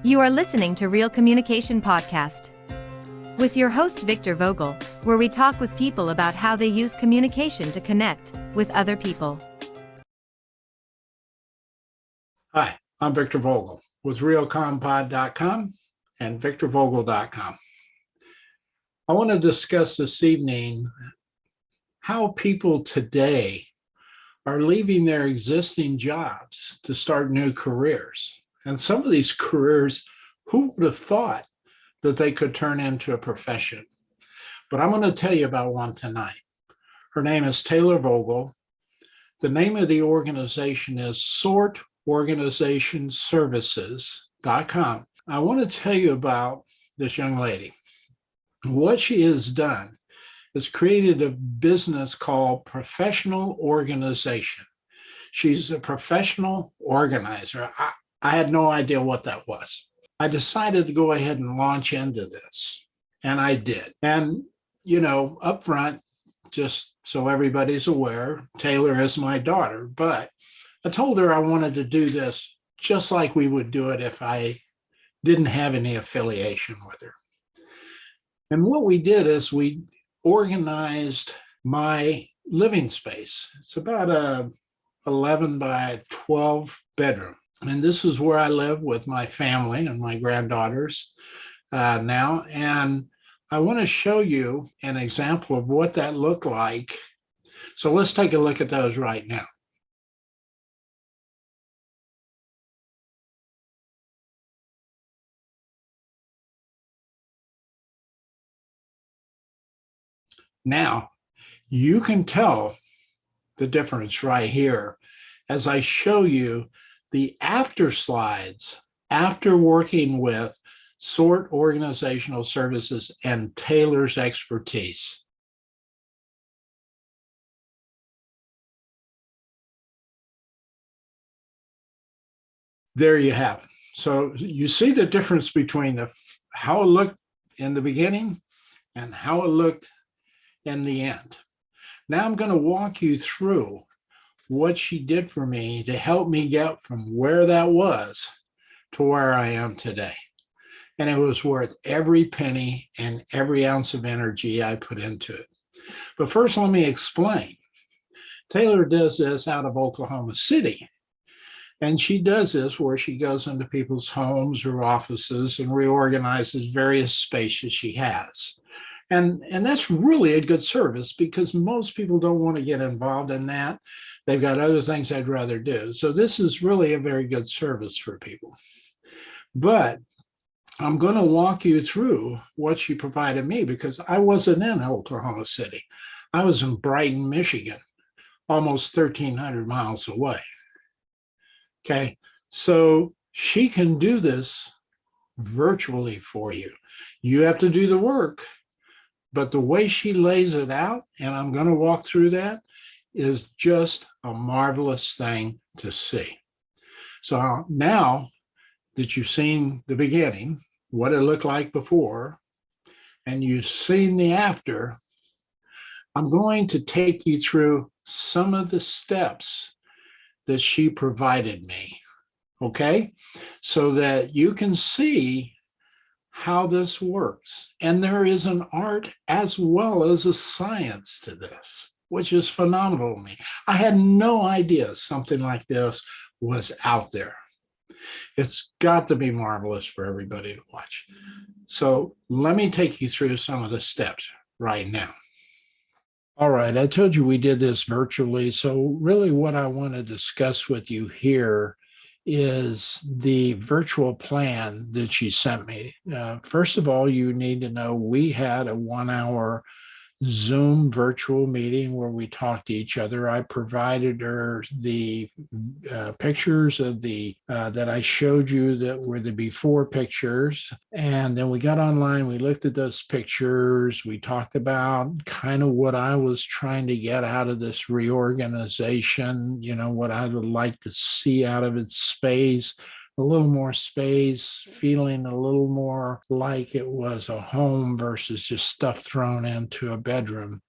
You are listening to Real Communication Podcast with your host Victor Vogel, where we talk with people about how they use communication to connect with other people. Hi, I'm Victor Vogel with realcompod.com and victorvogel.com. I want to discuss this evening how people today are leaving their existing jobs to start new careers. And some of these careers, who would have thought that they could turn into a profession? But I'm going to tell you about one tonight. Her name is Taylor Vogel. The name of the organization is sortorganizationservices.com. I want to tell you about this young lady. What she has done is created a business called Professional Organization. She's a professional organizer. I had no idea what that was. I decided to go ahead and launch into this, and I did. And, up front, just so everybody's aware, Taylor is my daughter, but I told her I wanted to do this just like we would do it if I didn't have any affiliation with her. And what we did is we organized my living space. It's about a 11 by 12 bedroom. And this is where I live with my family and my granddaughters now. And I want to show you an example of what that looked like. So let's take a look at those right now. Now, you can tell the difference right here as I show you the after slides after working with SORT Organizational Services and Taylor's expertise. There you have it. So you see the difference between how it looked in the beginning and how it looked in the end. Now I'm going to walk you through what she did for me to help me get from where that was to where I am today. And it was worth every penny and every ounce of energy I put into it. But first, let me explain. Taylor does this out of Oklahoma City. And she does this where she goes into people's homes or offices and reorganizes various spaces she has. And that's really a good service because most people don't want to get involved in that. They've got other things they'd rather do. So this is really a very good service for people. But I'm going to walk you through what she provided me because I wasn't in Oklahoma City. I was in Brighton, Michigan, almost 1,300 miles away. Okay, so she can do this virtually for you. You have to do the work. But the way she lays it out, and I'm going to walk through that, is just a marvelous thing to see. So now that you've seen the beginning, what it looked like before, and you've seen the after, I'm going to take you through some of the steps that she provided me, okay? So that you can see how this works. And there is an art as well as a science to this, which is phenomenal to me. I had no idea something like this was out there. It's got to be marvelous for everybody to watch. So let me take you through some of the steps right now. All right, I told you we did this virtually. So really what I want to discuss with you here is the virtual plan that she sent me. First of all, you need to know we had a 1-hour Zoom virtual meeting where we talked to each other. I provided her the pictures of that I showed you that were the before pictures. And then we got online, we looked at those pictures. We talked about kind of what I was trying to get out of this reorganization, what I would like to see out of its space. A little more space, feeling a little more like it was a home versus just stuff thrown into a bedroom.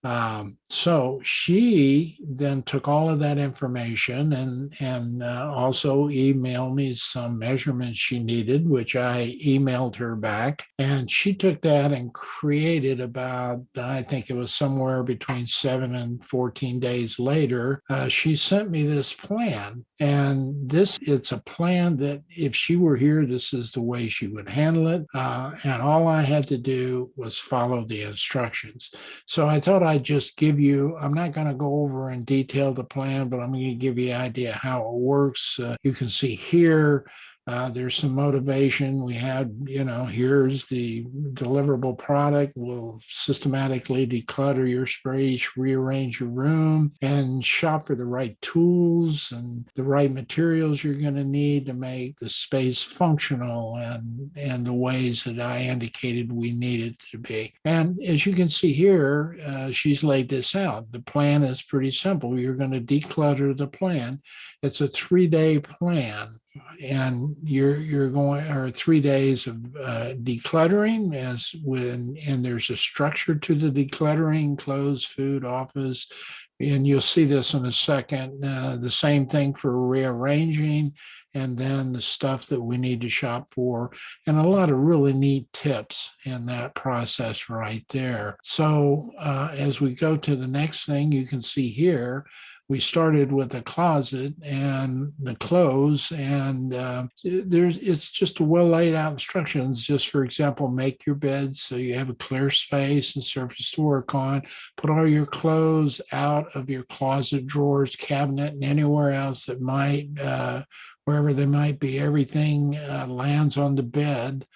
So she then took all of that information and also emailed me some measurements she needed, which I emailed her back. And she took that and created about, I think it was somewhere between 7 and 14 days later, she sent me this plan. And it's a plan that if she were here, this is the way she would handle it. And all I had to do was follow the instructions. So I thought I'd just give you, I'm not going to go over in detail the plan, but I'm going to give you an idea how it works. You can see here, there's some motivation. We had, here's the deliverable product. We'll systematically declutter your space, rearrange your room, and shop for the right tools and the right materials you're going to need to make the space functional and the ways that I indicated we need it to be. And as you can see here, she's laid this out. The plan is pretty simple. You're going to declutter the plan. It's a 3-day plan, and you're going, or 3 days of decluttering and there's a structure to the decluttering: clothes, food, office, and you'll see this in a second. The same thing for rearranging, and then the stuff that we need to shop for, and a lot of really neat tips in that process right there. So as we go to the next thing, you can see here, we started with the closet and the clothes, and it's just a well laid out instructions. Just for example, make your bed so you have a clear space and surface to work on. Put all your clothes out of your closet drawers, cabinet, and anywhere else that might, wherever they might be. Everything lands on the bed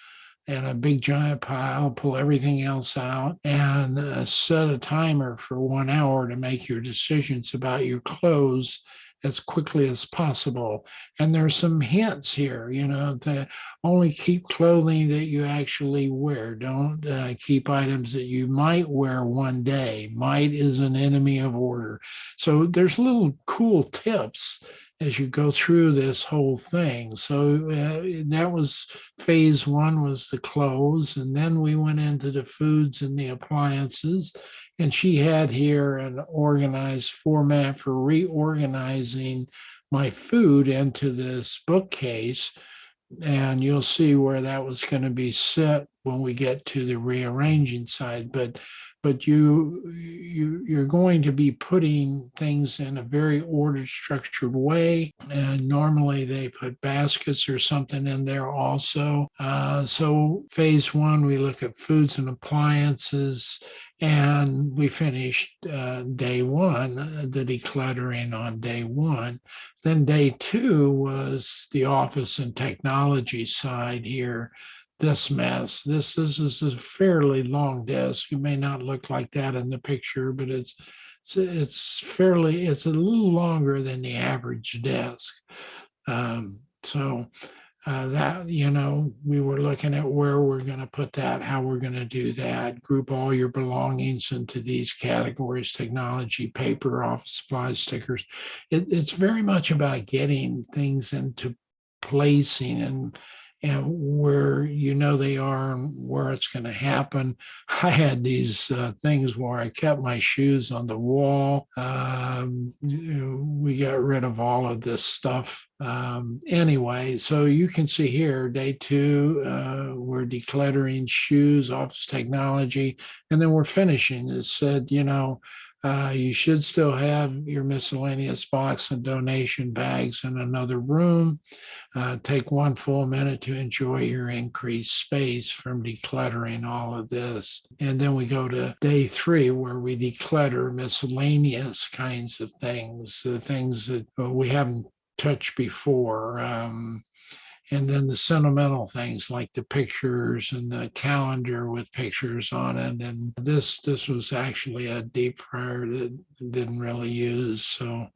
and a big giant pile. Pull everything else out, and set a timer for 1 hour to make your decisions about your clothes as quickly as possible. And there's some hints here, to only keep clothing that you actually wear. Don't keep items that you might wear one day. Might is an enemy of order. So there's little cool tips as you go through this whole thing. So that was phase one, was the clothes. And then we went into the foods and the appliances. And she had here an organized format for reorganizing my food into this bookcase. And you'll see where that was going to be set when we get to the rearranging side. But you're going to be putting things in a very ordered, structured way. And normally they put baskets or something in there also. So phase one, we look at foods and appliances, and we finished day one, the decluttering on day one. Then day two was the office and technology side here. This mess. This is a fairly long desk. It may not look like that in the picture, but it's a little longer than the average desk. So that, we were looking at where we're going to put that, how we're going to do that. Group all your belongings into these categories: technology, paper, office supplies, stickers. It's very much about getting things into placing and where they are and where it's going to happen. I had these things where I kept my shoes on the wall. We got rid of all of this stuff. Anyway, so you can see here, day two, we're decluttering shoes, office technology, and then we're finishing. It said, you should still have your miscellaneous box and donation bags in another room. Take 1 full minute to enjoy your increased space from decluttering all of this. And then we go to day three, where we declutter miscellaneous kinds of things, the things that we haven't touched before. And then the sentimental things like the pictures and the calendar with pictures on it. And this was actually a deep fryer that didn't really use. So,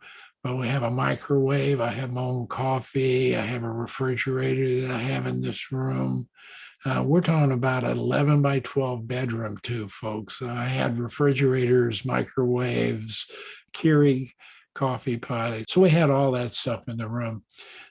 but we have a microwave. I have my own coffee. I have a refrigerator that I have in this room. We're talking about an 11 by 12 bedroom too, folks. I had refrigerators, microwaves, Keurig coffee pot. So we had all that stuff in the room.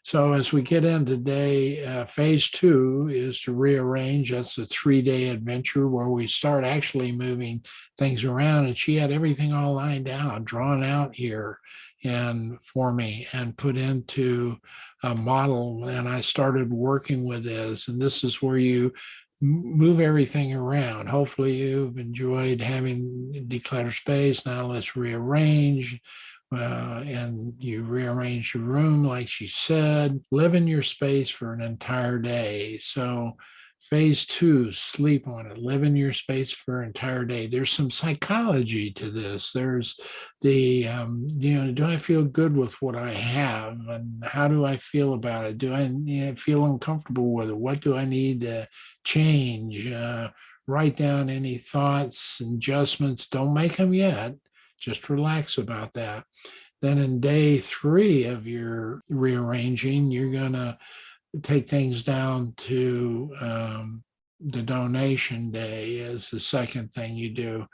So as we get in today, phase two is to rearrange. That's a 3-day adventure where we start actually moving things around. And she had everything all lined out, drawn out here and for me and put into a model. And I started working with this. And this is where you move everything around. Hopefully you've enjoyed having decluttered space. Now let's rearrange. And you rearrange your room, like she said, live in your space for an entire day. So phase two, sleep on it, live in your space for an entire day. There's some psychology to this. There's the, do I feel good with what I have? And how do I feel about it? Do I feel uncomfortable with it? What do I need to change? Write down any thoughts and adjustments. Don't make them yet. Just relax about that. Then in day 3 of your rearranging, you're going to take things down to the donation day is the second thing you do.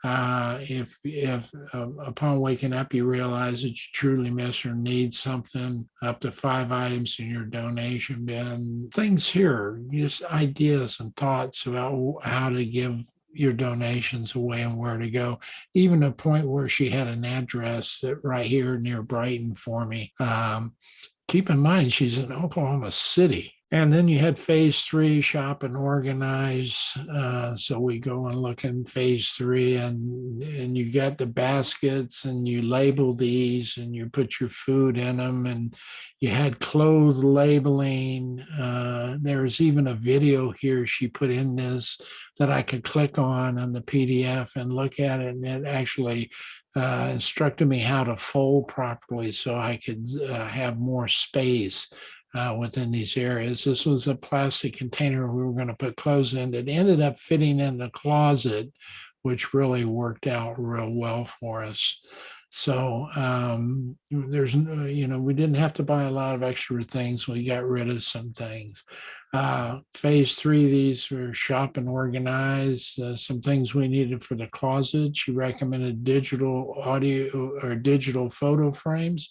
If upon waking up you realize that you truly miss or need something, up to 5 items in your donation bin, things here, just ideas and thoughts about how to give your donations away and where to go. Even a point where she had an address right here near Brighton for me. Keep in mind, she's in Oklahoma City. And then you had phase 3, shop and organize. So we go and look in phase 3, and you got the baskets, and you label these, and you put your food in them, and you had clothes labeling. There's even a video here she put in this that I could click on the PDF and look at it, and it actually instructed me how to fold properly so I could have more space within these areas. This was a plastic container we were going to put clothes in. It ended up fitting in the closet, which really worked out real well for us. So there's, we didn't have to buy a lot of extra things. We got rid of some things. Phase 3, these were shop and organize. Some things we needed for the closet. She recommended digital audio or digital photo frames.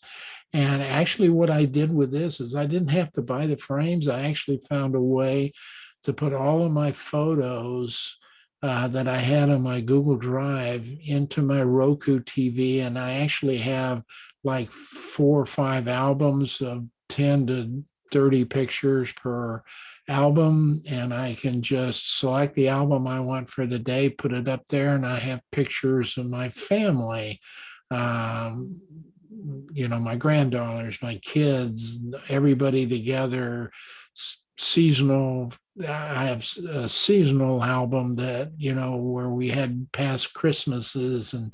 And actually what I did with this is I didn't have to buy the frames. I actually found a way to put all of my photos that I had on my Google Drive into my Roku TV. And I actually have like 4 or 5 albums of 10 to 30 pictures per album. And I can just select the album I want for the day, put it up there, and I have pictures of my family. My granddaughters, my kids, everybody together, seasonal. I have a seasonal album that, where we had past Christmases and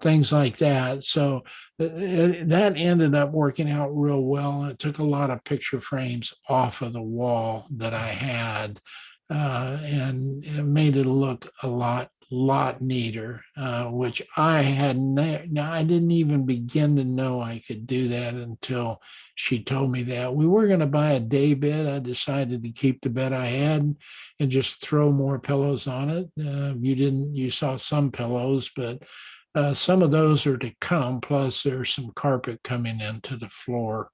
things like that. So that ended up working out real well. It took a lot of picture frames off of the wall that I had, and it made it look a lot neater, which I I didn't even begin to know I could do that until she told me that. We were going to buy a day bed. I decided to keep the bed I had and just throw more pillows on it. You saw some pillows, but some of those are to come. Plus there's some carpet coming into the floor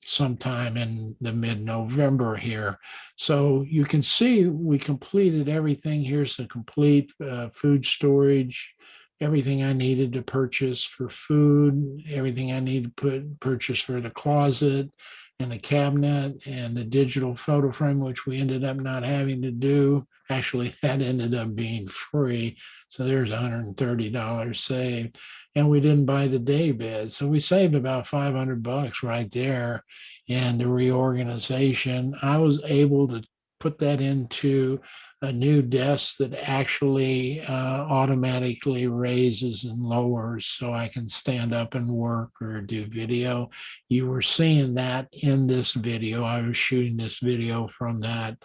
sometime in the mid-November here. So you can see we completed everything. Here's the complete food storage, everything I needed to purchase for food, everything I needed to purchase for the closet and the cabinet and the digital photo frame, which we ended up not having to do. Actually, that ended up being free. So there's $130 saved. And we didn't buy the day bed. So we saved about $500 right there in the reorganization. I was able to put that into a new desk that actually automatically raises and lowers so I can stand up and work or do video. You were seeing that in this video. I was shooting this video from that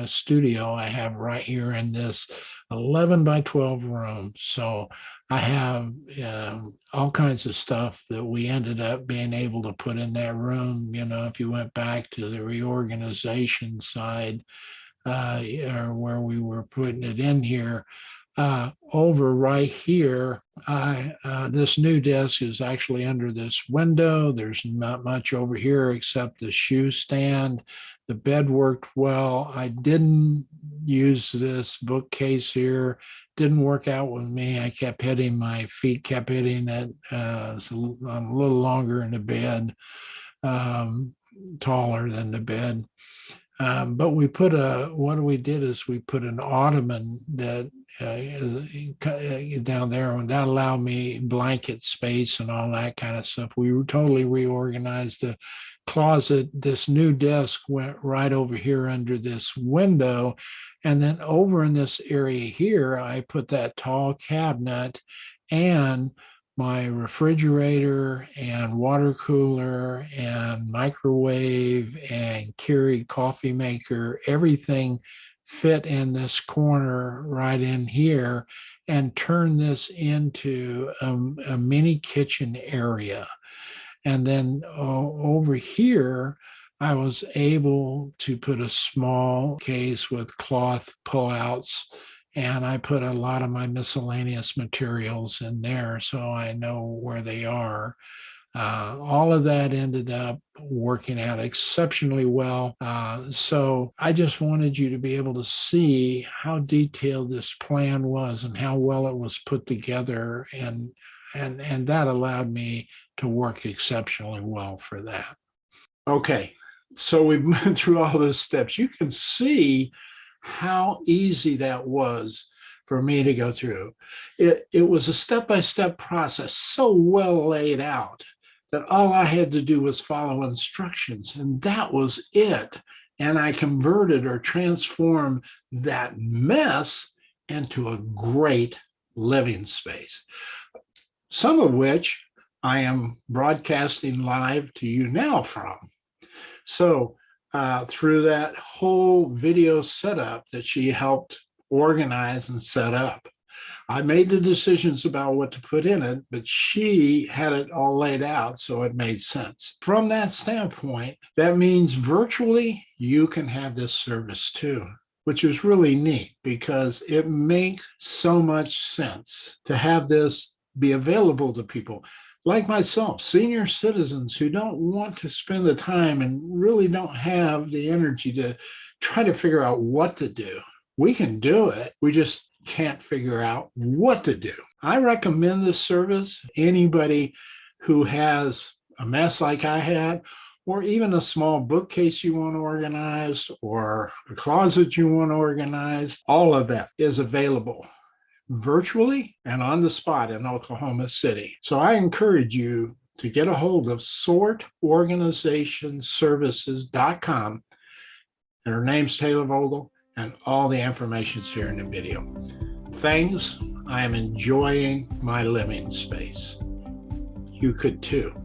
studio I have right here in this 11 by 12 room. So I have all kinds of stuff that we ended up being able to put in that room. If you went back to the reorganization side, or where we were putting it in here, Over right here, this new desk is actually under this window. There's not much over here except the shoe stand. The bed worked well. I didn't use this bookcase here. Didn't work out with me. I kept hitting my feet, kept hitting it. So I'm a little longer in the bed, taller than the bed. But what we did is we put an ottoman that down there, and that allowed me blanket space and all that kind of stuff. We totally reorganized the closet. This new desk went right over here under this window. And then over in this area here, I put that tall cabinet and my refrigerator and water cooler and microwave and Keurig coffee maker, everything fit in this corner right in here, and turn this into a mini kitchen area. And then over here, I was able to put a small case with cloth pullouts, and I put a lot of my miscellaneous materials in there so I know where they are. All of that ended up working out exceptionally well. So I just wanted you to be able to see how detailed this plan was and how well it was put together. And that allowed me to work exceptionally well for that. Okay, so we've moved through all those steps. You can see how easy that was for me to go through. It was a step-by-step process, so well laid out that all I had to do was follow instructions, and that was it. And I converted or transformed that mess into a great living space, some of which I am broadcasting live to you now from. So through that whole video setup that she helped organize and set up, I made the decisions about what to put in it, but she had it all laid out, so it made sense. From that standpoint, that means virtually you can have this service too, which is really neat because it makes so much sense to have this be available to people like myself, senior citizens who don't want to spend the time and really don't have the energy to try to figure out what to do. We can do it. We just can't figure out what to do. I recommend this service. Anybody who has a mess like I had, or even a small bookcase you want organized, or a closet you want organized, all of that is available virtually and on the spot in Oklahoma City. So I encourage you to get a hold of sortorganizationservices.com. And her name's Taylor Vogel, and all the information's here in the video. Thanks. I am enjoying my living space. You could too.